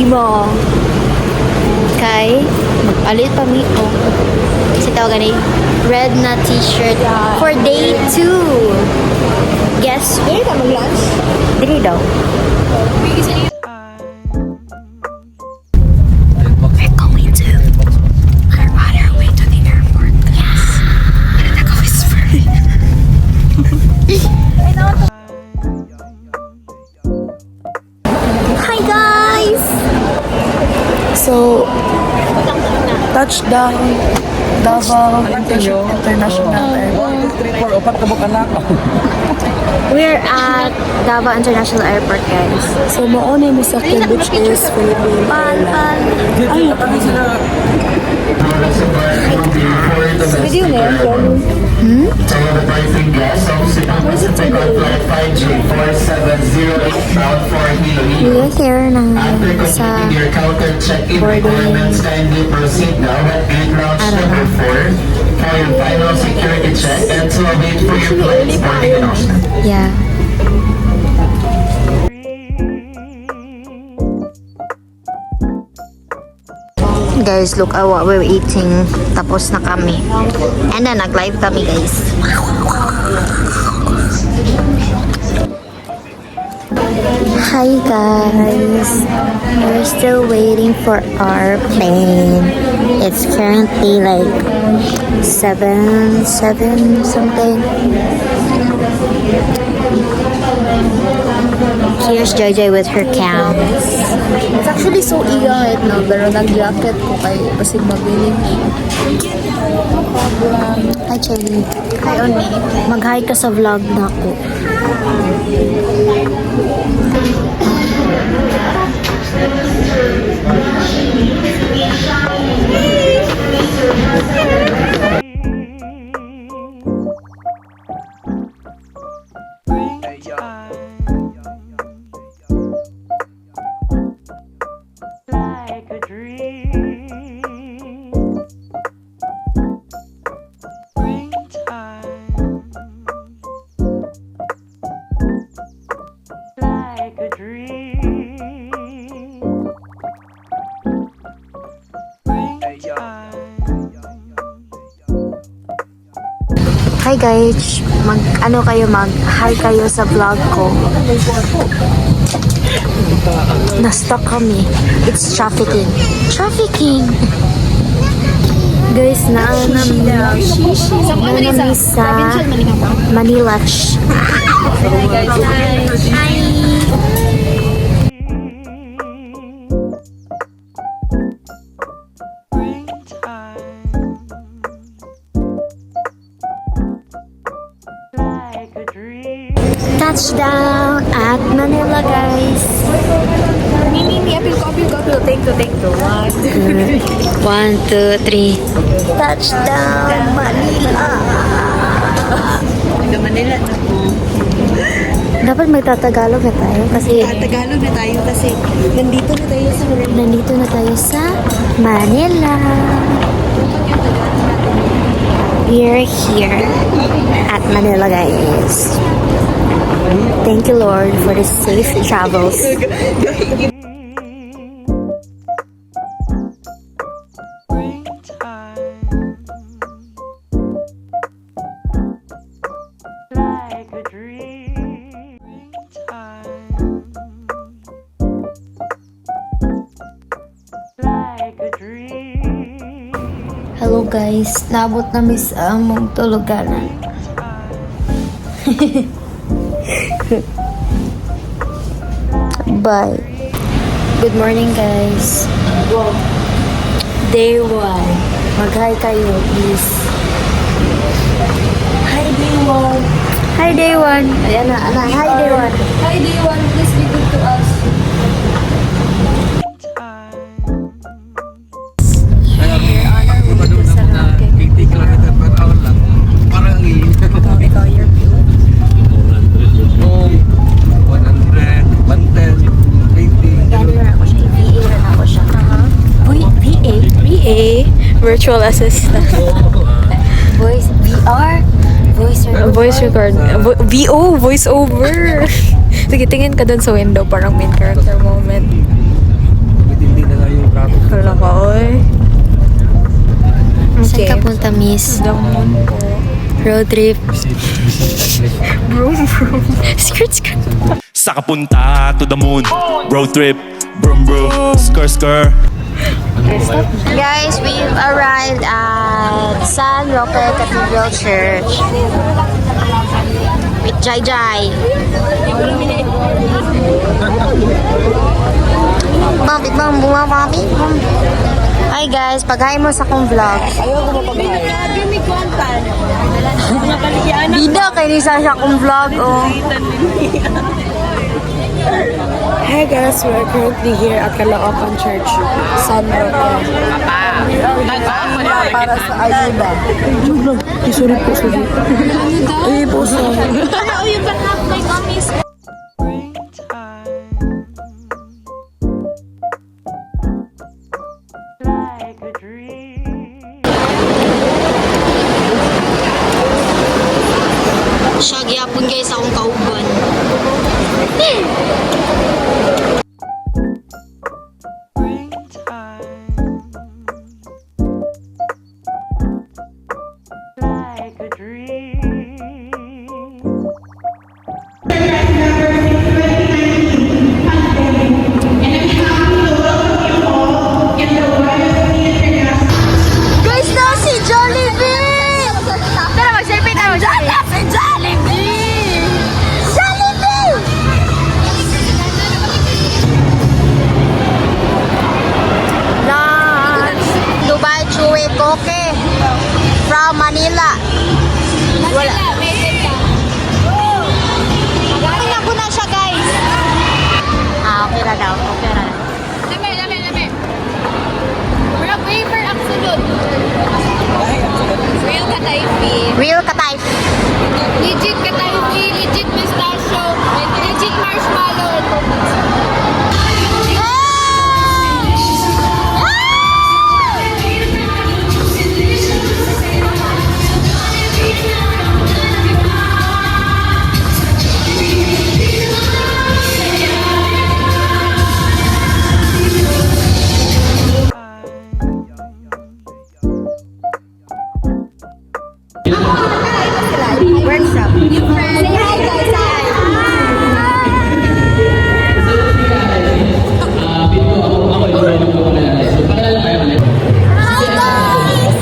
mo. Kay, magpalit pa mi ko. Kasi tawagan ni red na t-shirt for day 2. Guess Dili ka mag-lunch? Dili daw. We're going to our other way to the airport. Yes. That was free. Hi guys! So, Touchdown. Davao International Airport. 1, 2, 3, 4, 4 kabuk anak. we're at Davao International Airport, guys. So, mauna yung sakyan which is Philippine Airlines. Ay, video na yan. We're here na sa boarding. I don't know. For your final security check and to await for your flight's boarding announcement. Yeah. Guys, look at what we're eating. Tapos na kami. And then, nag-live kami, guys. Hi, guys. We're still waiting for our plane. It's currently like 7 something. Here's JJ with her counts. It's actually so iga right now, pero nag-jacket ko kay pasig mabilis. Hi, Chelly. Hi, Oni. Mag-hi ka sa vlog na ako. Hi guys, mag-hi kayo sa vlog ko. Na-stuck kami. It's trafficking. Trafficking! Guys, naanami sa Manila. Hi! Touchdown at Manila, guys. Take to. 1, 2, 3. Touchdown, Manila. Manila. Dapat magtatagalog na tayo kasi Tagalog na tayo kasi nandito na tayo sa Manila. We're here at Manila, guys. Thank you, Lord, for the safe travels. Hello guys, naabot na miss among tuluganan. Bye. Good morning guys. Day 1. Mag-hi kayo, please. Hi, Day 1. Hi Day 1. Ayan na, anak. Hi Day 1. Hi, Day 1. Please be good to us. Ikaw, your view. 100, 110, 80. Gano'n na ako siya. VA rin ako siya. Uy, VA? Virtual assistant. Voice, VR? Voice record. VO, voice over. Sige, tingin ka dun sa window, parang main character moment. Wala ka, oy. Saan Okay. ka punta, miss? Damon po. Road trip. Broom, broom. Skirt, skirt. Sa kapunta to the moon. Road trip. Brum brum. Skr skr. Guys, we've arrived at San Roque Cathedral Church with Jai Jai. Big bang bunga papi. Hi guys, paghain mo sa akong vlog. Bida kay ni sa akong vlog oh. Hey guys, we are currently here at Caloocan Church, San Roque. Para sa ayuda. Sorry po, sorry. Ay po, sorry. Siya gyapon guys akong kauban. Guys, na si Jollibee! Tara, mag-selfie tayo. Si Jollibee! Jollibee! Lunch! Dubai Chewy Koke from Manila. Wala. Tingnan ko na siya, guys. Okay na daw. Okay na. Lame. Murag wafer absolute. Real katayfi. Real katay. Legit katayfi, legit pistachio, and legit marshmallow. Workshop. Say hi, guys. Hi, guys.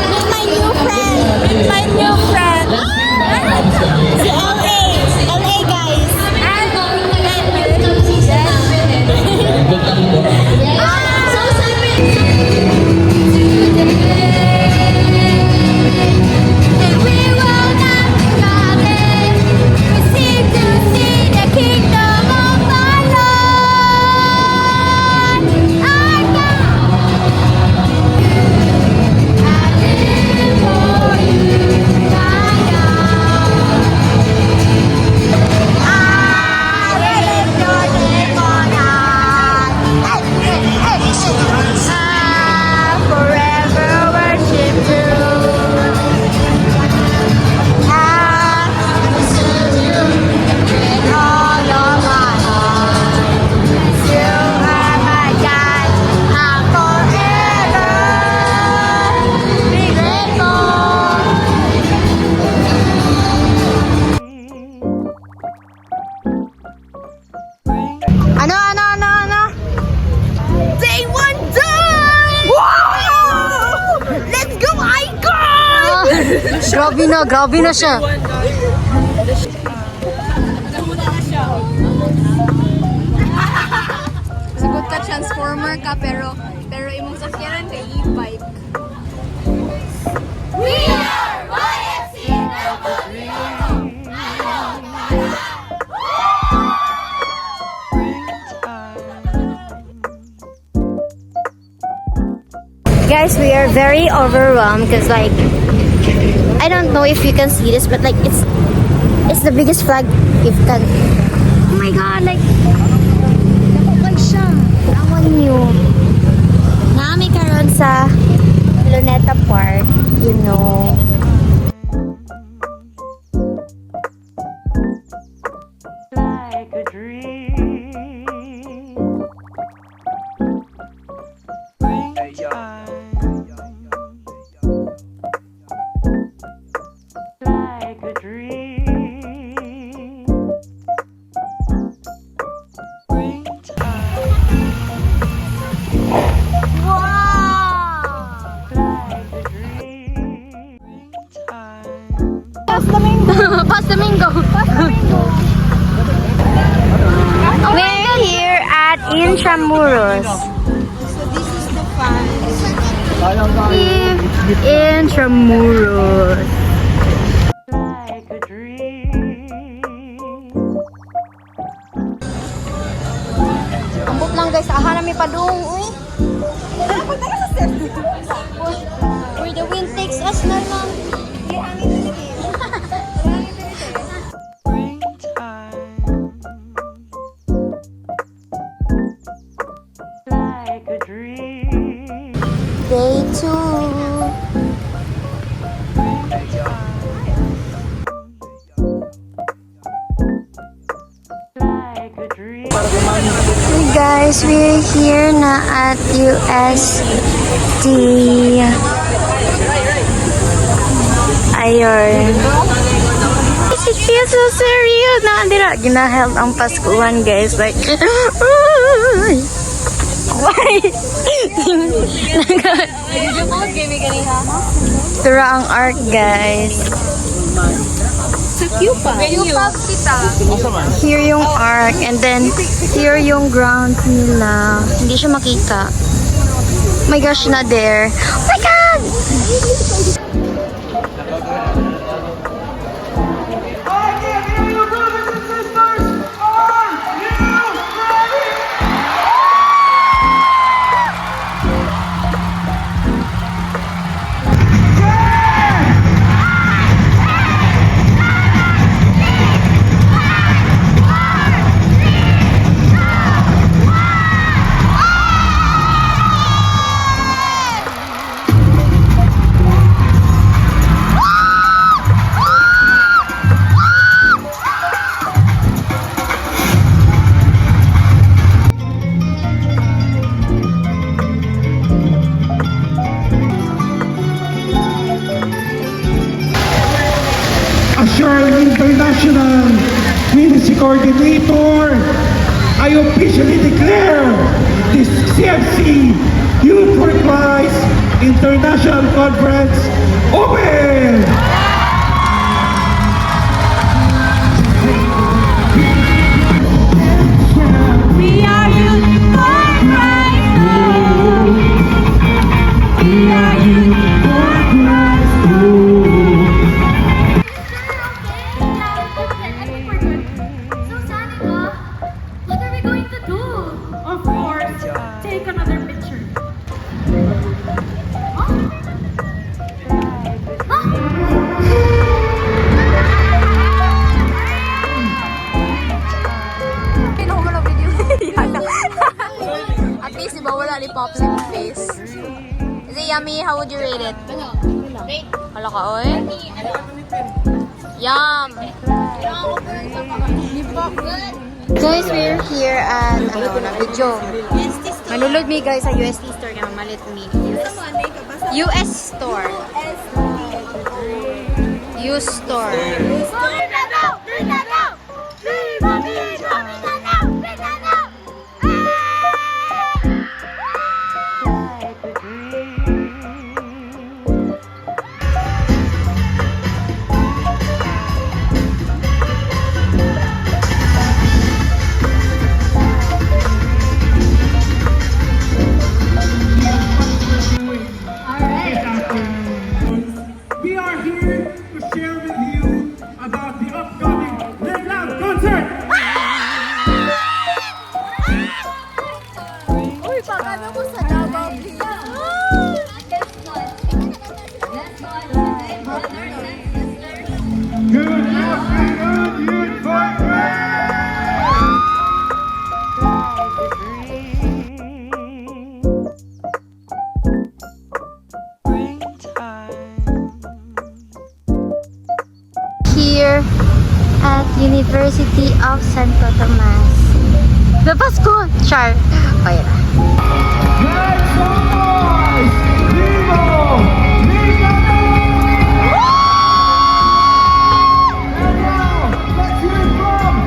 Meet my new friend. Meet my new friend. Si LA. LA, guys. Forever worship you. With all of my heart, you are my God. I'll forever be grateful. Ano? Day one done! Wow! Let's go, Icon! Grabe na siya. Sagot ka transformer ka pero imong sakyanan kay e-bike. We are YFC Guys, we are very overwhelmed because like I don't know if you can see this, but like it's the biggest flag you can. Oh my god, like siya. Awan niyo. Nami karon sa Luneta Park, you know. Past Domingo. We're here at Intramuros. Intramuros. Ambot lang guys, aha na may padung. Uy. Where the wind takes us na lang. Day 2. Hey guys, we're here na at UST. Ayun. It feels so surreal na andira ginaheld ang Paskuhan guys, like why? Tura ang arc guys. Here yung arc and then here yung ground nila. Hindi siya makita. Oh my gosh, not there. Oh my god! Assuring International Ministry Coordinator, I officially declare this CFC Youth for Christ International Conference open! We are Youth for Christ! We are Youth for Christ! At least, di ba wala ni Pops yung face? Is it yummy? How would you rate it? Hala ka, oy? Yum! Guys, we're here at na video. Manulog mi guys sa UST store nga malit mi. US store. US store. We are here to share with you about the upcoming Live Loud concert. Uy, pakano mo sa Davao, please? Good afternoon, Youth for Christ. Here at University of Santo Tomas. The Pasko! Char! Oh, yeah. Make some noise! Vivo! Viva! And now, let's hear it from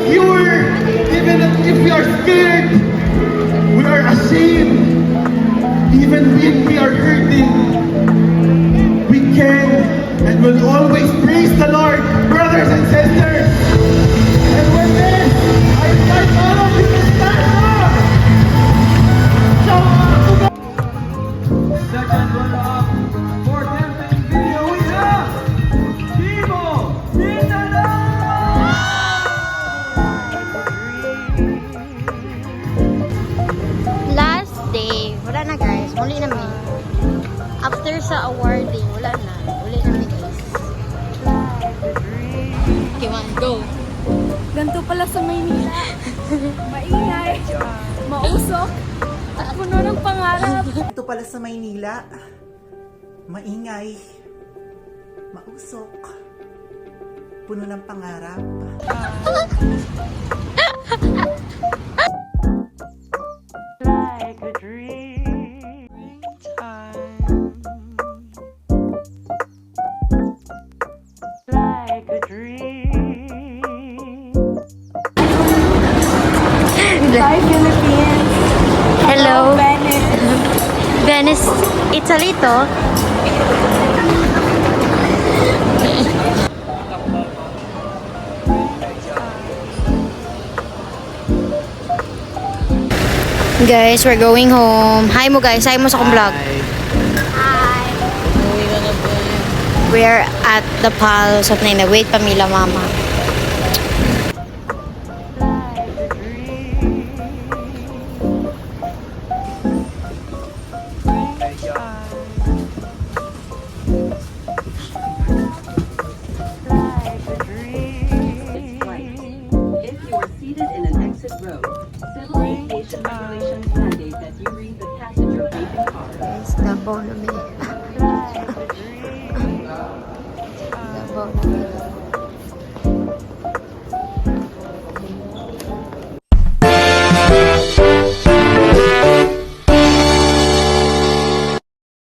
insecure, even if we are scared, we are ashamed, even when we are hurting, we can and will always praise the Lord, brothers and sisters. And with this, I invite all of you to stand up. Shout out to God. Second runner-up for campaign video, we have Timo Mindanao! Last day, wala na guys, muli na mi. After sa awarding, wala na. Uli na mi guys. Okay, one, go. Ganito pala sa Maynila. Maingay, mausok, at puno ng pangarap. Ito pala sa Maynila, maingay, mausok, puno ng pangarap. Bye, Philippines. Hello. Venice. Venice, Italy to. Guys, we're going home. Hi mo guys, hi mo sa akong vlog. Hi. We're at the Palace of Nina. Wait, Pamila Mama. If you are seated in an exit row, civil aviation regulations mandate that you read the passenger facing car. Guys, Davao na may. Davao na may.